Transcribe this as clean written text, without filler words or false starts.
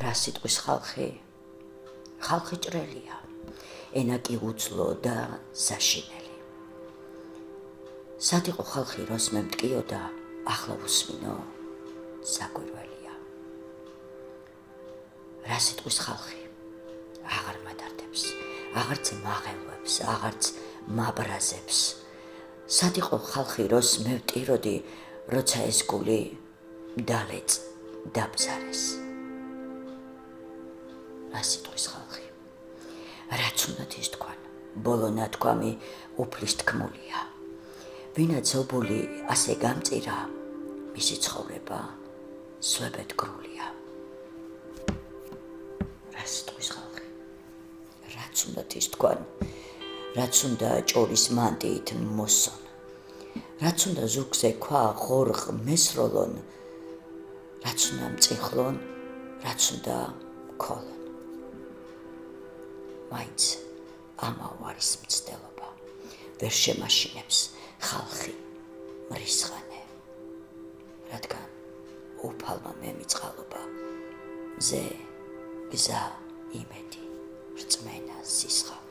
რა სიტყვის ხალხი? ხალხი ჭრელია, ენა კი უძლო და საშინელი. სად იყო ხალხი როს მე მტკიო და ახლა უსმინო საკვირველია. რა სიტყვის ხალხი? აღარ მადარდებს, აღარც მაღელვებს, აღარც მაბრაზებს. სად იყო ხალხი როს მე ვტიროდი, როცა ეს გული დალეწ დაბზარეს. რა სიტყვის ხალხი? რაც უნდათ ის თქვან, ბოლო ნათქვამი უფლის თქმულია. ვინაც ობული ასე გამწირა, მისი ცხოვრება სვებეთ გრულია. რა სიტყვის ხალხი? რაც უნდათ ის თქვან, რაც უნდა ჭორის მანტიით მოსონ, რაც უნდა ზურგზე ქვა ღორღ მესროლონ, რაც უნდა მწიხლონ, რაც უნდა ქოლონ. მაინც ამაო არის მცდელობა, ვერ შემაშინებს ხალხი მრისხანე, რადგან უფალმა მემიწყალობა, მზე გზა იმედი, რწმენა სისხლი.